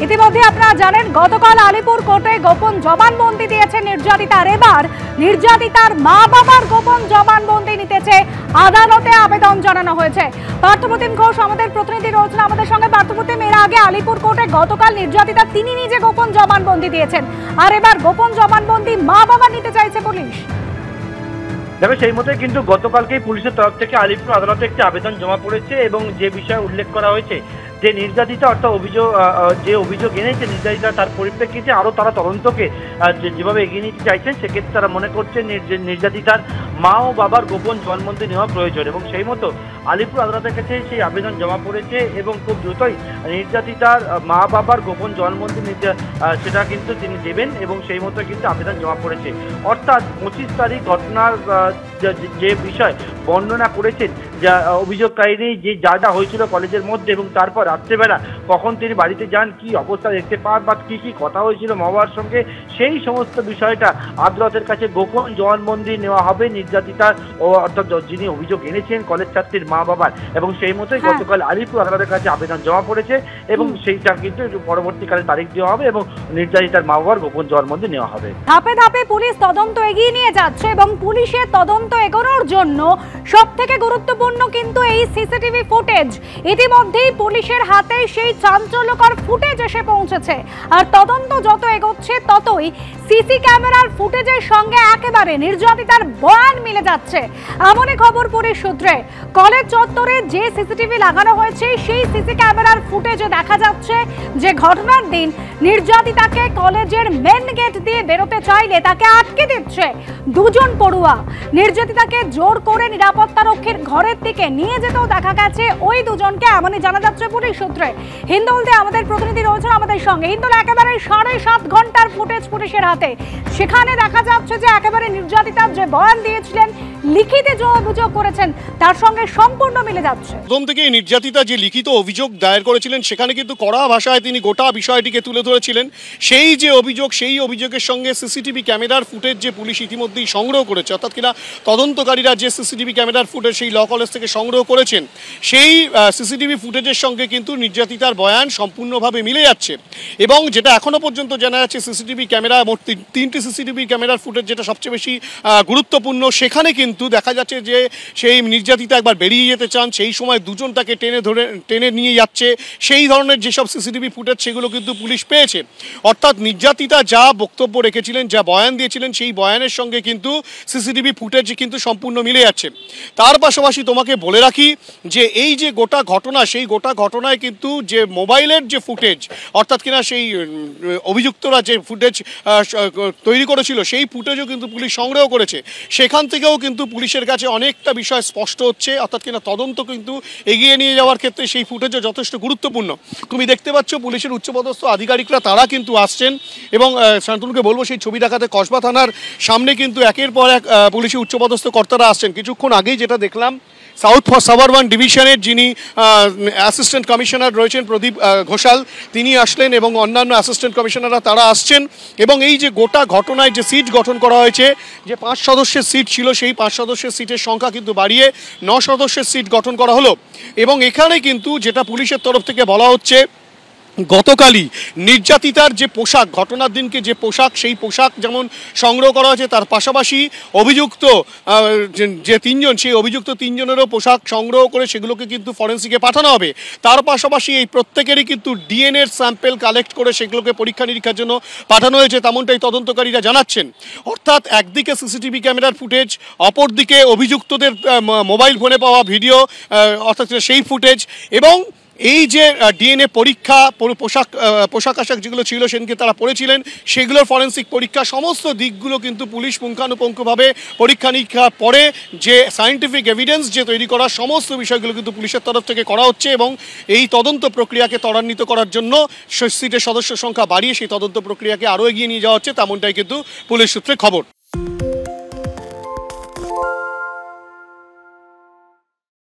ইতিমধ্যে আপনারা জানেন গতকাল আলিপুর কোর্টে গোপন জবানবন্দি দিয়েছেন নির্যাতিতার। এবার নির্যাতিতার মা বাবার গোপন জবানবন্দি নিতেছে আদালতে আবেদন জানানো হয়েছে। পার্থপ্রতিম ঘোষ আমাদের প্রতিনিধি রয়েছেন আমাদের সঙ্গে। পার্থপ্রতিম, এর আগে আলিপুর কোর্টে গতকাল নির্যাতিতা তিনি নিজে গোপন জবানবন্দি দিয়েছেন, আর এবার গোপন জবানবন্দি মা বাবা নিতে চাইছে পুলিশ। তবে সেই মতোই কিন্তু গতকালকেই পুলিশের তরফ থেকে আলিপুর আদালতে একটি আবেদন জমা পড়েছে এবং যে বিষয়ে উল্লেখ করা হয়েছে যে নির্যাতিতা অর্থাৎ অভিযোগ এনেছে নির্যাতিতা, তার পরিপ্রেক্ষিতে আরও তারা তদন্তকে যেভাবে এগিয়ে নিতে চাইছেন, সেক্ষেত্রে তারা মনে করছেন নির্যাতিতার মা ও বাবার গোপন জবানবন্দি নেওয়া প্রয়োজন এবং সেই মতো আলিপুর আদালতের কাছে সেই আবেদন জমা পড়েছে এবং খুব দ্রুতই নির্যাতিতার মা বাবার গোপন জবানবন্দি সেটা কিন্তু তিনি দেবেন এবং সেই মতো কিন্তু আবেদন জমা পড়েছে। অর্থাৎ 25 তারিখ ঘটনার যে বিষয় বর্ণনা করেছেন, যা অভিযোগকারী যে যা হয়েছিল কলেজের মধ্যে এবং তারপর রাত্রেবেলা কখন তিনি বাড়িতে যান, কি অবস্থা দেখতে পান বা কি কথা হয়েছিল মা বাবার সঙ্গে, সেই সমস্ত বিষয়টা আদালতের কাছে গোপন জবানবন্দি নেওয়া হবে নির্যাতিতার অর্থাৎ যিনি অভিযোগ এনেছেন কলেজ ছাত্রীর মা বাবার, এবং সেই মতোই গতকাল আলিপুর আদালতের কাছে আবেদন জমা পড়েছে এবং সেইটা কিন্তু পরবর্তীকালে তারিখ দেওয়া হবে এবং নির্যাতিতার মা বাবার গোপন জবানবন্দি নেওয়া হবে। ধাপে ধাপে পুলিশ তদন্ত এগিয়ে নিয়ে যাচ্ছে এবং পুলিশের তদন্ত এগোনোর জন্য সবথেকে গুরুত্বপূর্ণ কিন্তু এই সিসিটিভি ফুটেজ। ইতিমধ্যেই পুলিশের হাতে সেই চাঞ্চল্যকর ফুটেজ এসে পৌঁছেছে, আর তদন্ত যত এগোচ্ছে ততই সিসি ক্যামেরার ফুটেজের সঙ্গে একেবারে নির্যাতিতার বয়ান মিলে যাচ্ছে। এমনই খবর পুলিশ সূত্রে। কলেজ চত্বরে যে সিসিটিভি লাগানো হয়েছে সেই সিসি ক্যামেরার ফুটেজে দেখা যাচ্ছে যে ঘটনার দিন নির্যাতিতাকে কলেজের মেন গেট দিয়ে বেরোতে চাইলে তাকে আটকে দিচ্ছে দুজন পড়ুয়া। নির্যাতিতাকে জোর করে নিরাপত্তারক্ষীর ঘরের দিকে নিয়ে যেতেও দেখা গেছে ওই দুজনকে, এমনই জানা যাচ্ছে পুলিশ সূত্রে। হিন্দোলতে আমাদের প্রতিনিধি রয়েছেন আমাদের সঙ্গে। হিন্দোল একেবারে 7.5 ঘন্টার ফুটেজ পুলিশের হাতে। সেখানে দেখা যাচ্ছে যে একেবারে নির্যাতিতা যে বয়ান দিয়েছিলেন, লিখিতে যে অভিযোগ করেছেন, তার সঙ্গে সম্পূর্ণ মিলে যাচ্ছে। প্রথম থেকে নির্যাতিতা যে লিখিত অভিযোগ দায়ের করেছিলেন সেখানে কিন্তু কড়া ভাষায় তিনি গোটা বিষয়টিকে তুলে ধরেছিলেন। সেই যে অভিযোগ, সেই অভিযোগের সঙ্গে সিসিটিভি ক্যামেরার ফুটেজ যে পুলিশ ইতিমধ্যেই সংগ্রহ করেছে, অর্থাৎ কিনা তদন্তকারীরা যে সিসিটিভি ক্যামেরার ফুটেজ সেই ল কলেজ থেকে সংগ্রহ করেছেন, সেই সিসিটিভি ফুটেজের সঙ্গে কিন্তু নির্যাতিতার বয়ান সম্পূর্ণভাবে মিলে যাচ্ছে। এবং যেটা এখনো পর্যন্ত জানা যাচ্ছে, সিসিটিভি ক্যামেরা মোট 3টি সিসিটিভি ক্যামেরার ফুটেজ যেটা সবচেয়ে বেশি গুরুত্বপূর্ণ, সেখানে কিন্তু দেখা যাচ্ছে যে সেই নির্যাতিতা একবার বেরিয়ে যেতে চান, সেই সময় দুজন তাকে টেনে নিয়ে যাচ্ছে। সেই ধরনের যেসব সিসিটিভি ফুটেজ সেগুলো কিন্তু পুলিশ পেয়েছে। অর্থাৎ নির্যাতিতা যা বক্তব্য রেখেছিলেন, যা বয়ান দিয়েছিলেন, সেই বয়ানের সঙ্গে কিন্তু সিসিটিভি ফুটেজ কিন্তু সম্পূর্ণ মিলে যাচ্ছে। তার পাশাপাশি তোমাকে বলে রাখি যে এই যে গোটা ঘটনা, সেই গোটা ঘটনায় কিন্তু যে মোবাইলের যে ফুটেজ, অর্থাৎ কিনা সেই অভিযুক্তরা যে ফুটেজ তৈরি করেছিল সেই ফুটেজও কিন্তু পুলিশ সংগ্রহ করেছে। সেখান থেকেও কিন্তু পুলিশের কাছে অনেকটা বিষয় স্পষ্ট হচ্ছে, অর্থাৎ কিনা তদন্ত কিন্তু এগিয়ে নিয়ে যাওয়ার ক্ষেত্রে সেই ফুটেজও যথেষ্ট গুরুত্বপূর্ণ। তুমি দেখতে পাচ্ছ পুলিশের উচ্চপদস্থ আধিকারিকরা তারা কিন্তু আসছেন এবং শান্তনুকে বলবো সেই ছবি দেখাতে। কসবা থানার সামনে কিন্তু একের পর এক পুলিশের উচ্চপদস্থ কর্তারা আসছেন। কিছুক্ষণ আগেই যেটা দেখলাম, সাউথ সাবারবান ডিভিশনের যিনি অ্যাসিস্ট্যান্ট কমিশনার রয়েছেন প্রদীপ ঘোষাল, তিনি আসলেন এবং অন্যান্য অ্যাসিস্ট্যান্ট কমিশনাররা তারা আসছেন। এবং এই যে গোটা ঘটনায় যে সিট গঠন করা হয়েছে, যে 5 সদস্যের সিট ছিল, সেই 5 সদস্যের সিটের সংখ্যা কিন্তু বাড়িয়ে 9 সদস্যের সিট গঠন করা হলো। এবং এখানে কিন্তু যেটা পুলিশের তরফ থেকে বলা হচ্ছে, গতকালই নির্যাতিতার যে পোশাক, ঘটনার দিনকে যে পোশাক, সেই পোশাক যেমন সংগ্রহ করা হয়েছে, তার পাশাপাশি অভিযুক্ত যে 3 জন, সেই অভিযুক্ত 3 জনেরও পোশাক সংগ্রহ করে সেগুলোকে কিন্তু ফরেন্সিকে পাঠানো হবে। তার পাশাপাশি এই প্রত্যেকেরই কিন্তু ডিএনএর স্যাম্পেল কালেক্ট করে সেগুলোকে পরীক্ষা নিরীক্ষার জন্য পাঠানো হয়েছে, তেমনটাই তদন্তকারীরা জানাচ্ছেন। অর্থাৎ একদিকে সিসিটিভি ক্যামেরার ফুটেজ, অপরদিকে অভিযুক্তদের মোবাইল ফোনে পাওয়া ভিডিও, অর্থাৎ সেই ফুটেজ, এবং এই যে ডিএনএ পরীক্ষা, পোশাক আশাক যেগুলো ছিল সেদিনকে তারা পড়েছিলেন, সেগুলোর ফরেন্সিক পরীক্ষা, সমস্ত দিকগুলো কিন্তু পুলিশ পুঙ্খানুপুঙ্খভাবে পরীক্ষা নিরীক্ষা পরে যে সায়েন্টিফিক এভিডেন্স যে তৈরি করা, সমস্ত বিষয়গুলো কিন্তু পুলিশের তরফ থেকে করা হচ্ছে। এবং এই তদন্ত প্রক্রিয়াকে ত্বরান্বিত করার জন্য সিটের সদস্য সংখ্যা বাড়িয়ে সেই তদন্ত প্রক্রিয়াকে আরও এগিয়ে নিয়ে যাওয়া হচ্ছে, তেমনটাই কিন্তু পুলিশ সূত্রে খবর।